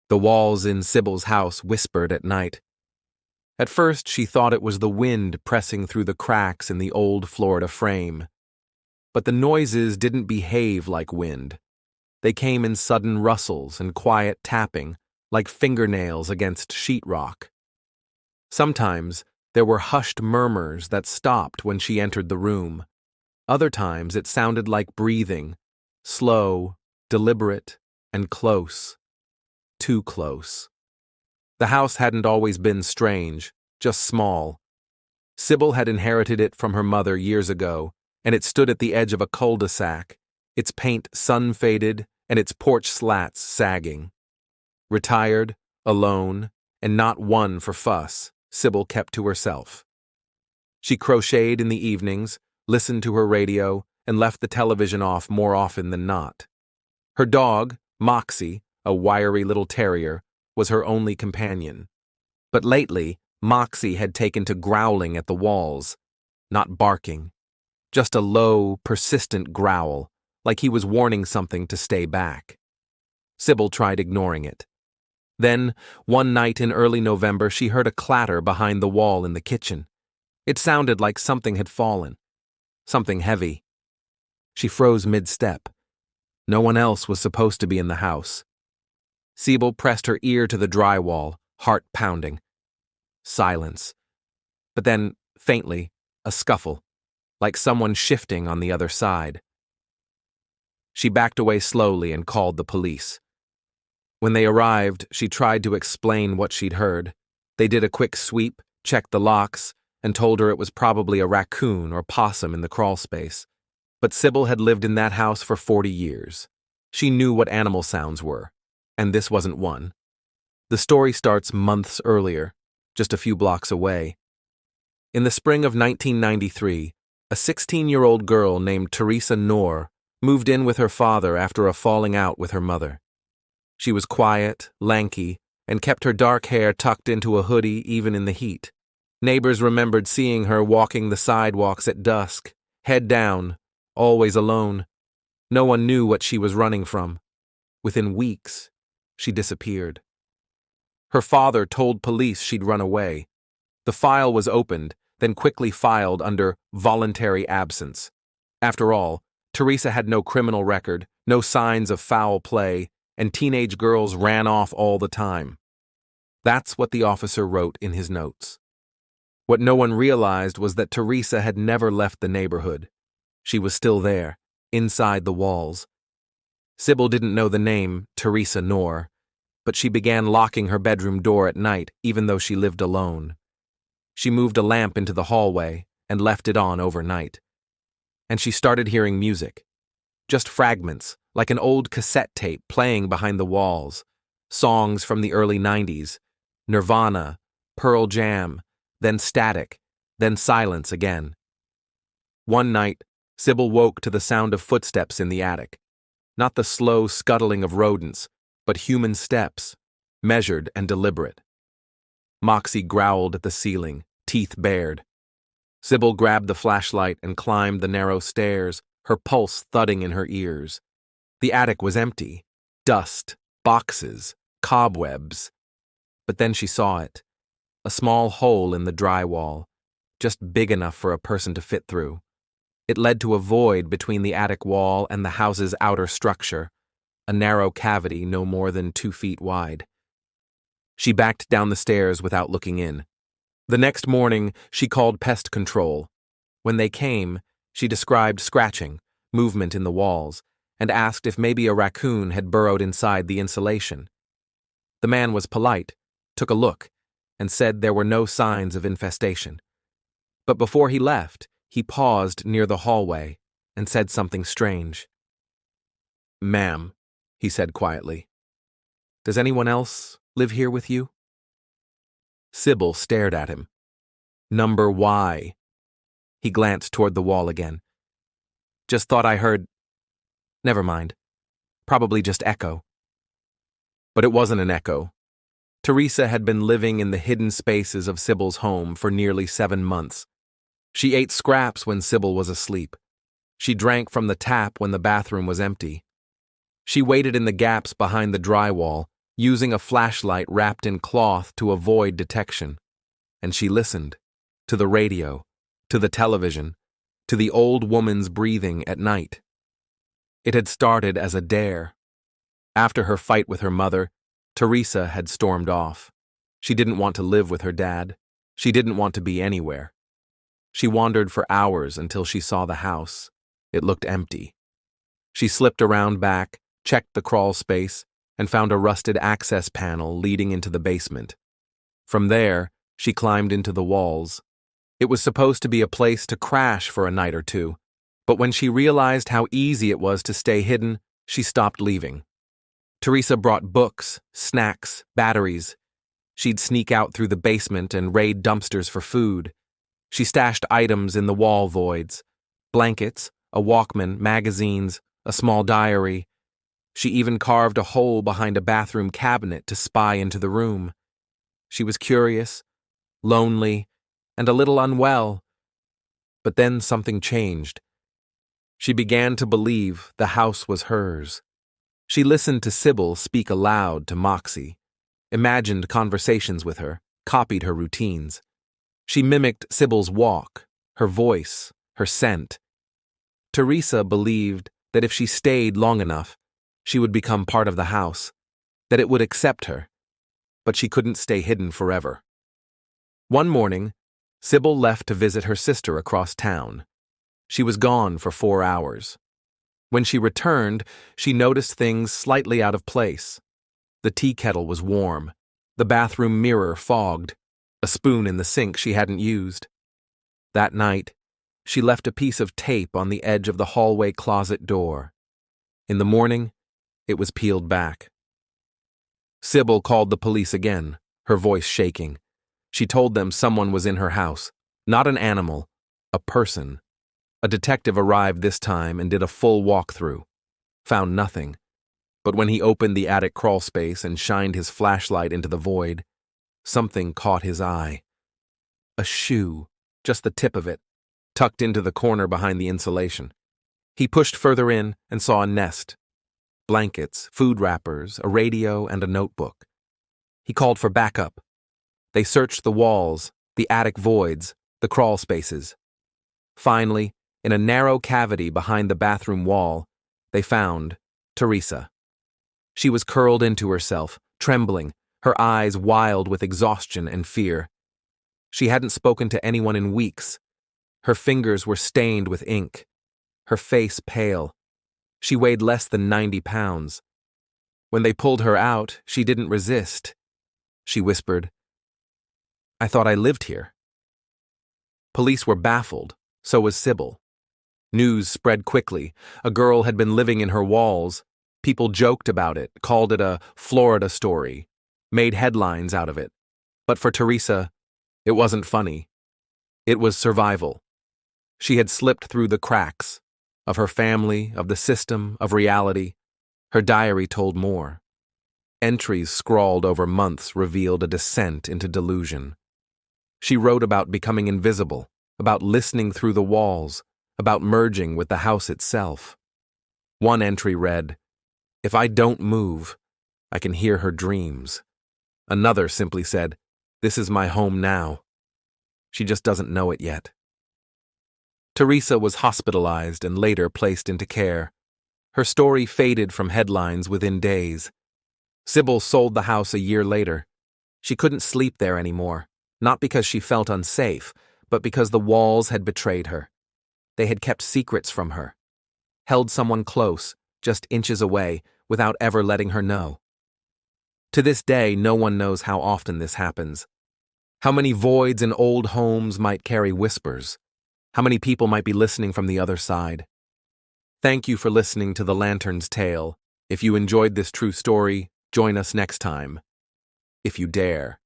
The walls in Sybil's house whispered at night. At first, she thought it was the wind pressing through the cracks in the old Florida frame. But the noises didn't behave like wind. They came in sudden rustles and quiet tapping, like fingernails against sheetrock. Sometimes, there were hushed murmurs that stopped when she entered the room. Other times, it sounded like breathing, slow, deliberate, and close. Too close. The house hadn't always been strange, just small. Sybil had inherited it from her mother years ago, and it stood at the edge of a cul-de-sac, its paint sun-faded and its porch slats sagging. Retired, alone, and not one for fuss, Sybil kept to herself. She crocheted in the evenings, listened to her radio, and left the television off more often than not. Her dog, Moxie, a wiry little terrier, was her only companion. But lately, Moxie had taken to growling at the walls, not barking, just a low, persistent growl, like he was warning something to stay back. Sybil tried ignoring it. Then, one night in early November, she heard a clatter behind the wall in the kitchen. It sounded like something had fallen, something heavy. She froze mid-step. No one else was supposed to be in the house. Sybil pressed her ear to the drywall, heart pounding. Silence. But then, faintly, a scuffle, like someone shifting on the other side. She backed away slowly and called the police. When they arrived, she tried to explain what she'd heard. They did a quick sweep, checked the locks, and told her it was probably a raccoon or possum in the crawl space. But Sybil had lived in that house for 40 years. She knew what animal sounds were, and this wasn't one. The story starts months earlier, just a few blocks away. In the spring of 1993, a 16-year-old girl named Teresa Noor moved in with her father after a falling out with her mother. She was quiet, lanky, and kept her dark hair tucked into a hoodie even in the heat. Neighbors remembered seeing her walking the sidewalks at dusk, head down, always alone. No one knew what she was running from. Within weeks, she disappeared. Her father told police she'd run away. The file was opened, then quickly filed under voluntary absence. After all, Teresa had no criminal record, no signs of foul play, and teenage girls ran off all the time. That's what the officer wrote in his notes. What no one realized was that Teresa had never left the neighborhood. She was still there, inside the walls. Sybil didn't know the name Teresa Noor, but she began locking her bedroom door at night even though she lived alone. She moved a lamp into the hallway and left it on overnight. And she started hearing music. Just fragments, like an old cassette tape playing behind the walls. Songs from the early 90s, Nirvana, Pearl Jam, then static, then silence again. One night, Sybil woke to the sound of footsteps in the attic. Not the slow scuttling of rodents, but human steps, measured and deliberate. Moxie growled at the ceiling, teeth bared. Sybil grabbed the flashlight and climbed the narrow stairs, her pulse thudding in her ears. The attic was empty. Dust, boxes, cobwebs. But then she saw it. A small hole in the drywall, just big enough for a person to fit through. It led to a void between the attic wall and the house's outer structure, a narrow cavity no more than 2 feet wide. She backed down the stairs without looking in. The next morning, she called pest control. When they came, she described scratching, movement in the walls, and asked if maybe a raccoon had burrowed inside the insulation. The man was polite, took a look, and said there were no signs of infestation. But before he left, he paused near the hallway and said something strange. "Ma'am," he said quietly, "does anyone else live here with you?" Sybil stared at him. "Number Y." He glanced toward the wall again. "Just thought I heard... Never mind. Probably just echo." But it wasn't an echo. Teresa had been living in the hidden spaces of Sybil's home for nearly 7 months. She ate scraps when Sybil was asleep. She drank from the tap when the bathroom was empty. She waited in the gaps behind the drywall, using a flashlight wrapped in cloth to avoid detection. And she listened, to the radio, to the television, to the old woman's breathing at night. It had started as a dare. After her fight with her mother, Teresa had stormed off. She didn't want to live with her dad. She didn't want to be anywhere. She wandered for hours until she saw the house. It looked empty. She slipped around back, checked the crawl space, and found a rusted access panel leading into the basement. From there, she climbed into the walls. It was supposed to be a place to crash for a night or two, but when she realized how easy it was to stay hidden, she stopped leaving. Teresa brought books, snacks, batteries. She'd sneak out through the basement and raid dumpsters for food. She stashed items in the wall voids: blankets, a Walkman, magazines, a small diary. She even carved a hole behind a bathroom cabinet to spy into the room. She was curious, lonely, and a little unwell. But then something changed. She began to believe the house was hers. She listened to Sybil speak aloud to Moxie, imagined conversations with her, copied her routines. She mimicked Sybil's walk, her voice, her scent. Teresa believed that if she stayed long enough, she would become part of the house, that it would accept her. But she couldn't stay hidden forever. One morning, Sybil left to visit her sister across town. She was gone for 4 hours. When she returned, she noticed things slightly out of place. The tea kettle was warm, the bathroom mirror fogged, a spoon in the sink she hadn't used. That night, she left a piece of tape on the edge of the hallway closet door. In the morning, it was peeled back. Sybil called the police again, her voice shaking. She told them someone was in her house, not an animal, a person. A detective arrived this time and did a full walkthrough. Found nothing. But when he opened the attic crawl space and shined his flashlight into the void, something caught his eye. A shoe, just the tip of it, tucked into the corner behind the insulation. He pushed further in and saw a nest. Blankets, food wrappers, a radio, and a notebook. He called for backup. They searched the walls, the attic voids, the crawl spaces. Finally, in a narrow cavity behind the bathroom wall, they found Teresa. She was curled into herself, trembling, her eyes wild with exhaustion and fear. She hadn't spoken to anyone in weeks. Her fingers were stained with ink, her face pale. She weighed less than 90 pounds. When they pulled her out, she didn't resist. She whispered, "I thought I lived here." Police were baffled, so was Sybil. News spread quickly. A girl had been living in her walls. People joked about it, called it a Florida story, made headlines out of it. But for Teresa, it wasn't funny. It was survival. She had slipped through the cracks of her family, of the system, of reality. Her diary told more. Entries scrawled over months revealed a descent into delusion. She wrote about becoming invisible, about listening through the walls, about merging with the house itself. One entry read, "If I don't move, I can hear her dreams." Another simply said, "This is my home now. She just doesn't know it yet." Teresa was hospitalized and later placed into care. Her story faded from headlines within days. Sybil sold the house a year later. She couldn't sleep there anymore, not because she felt unsafe, but because the walls had betrayed her. They had kept secrets from her, held someone close, just inches away, without ever letting her know. To this day, no one knows how often this happens. How many voids in old homes might carry whispers? How many people might be listening from the other side? Thank you for listening to The Lantern's Tale. If you enjoyed this true story, join us next time, if you dare.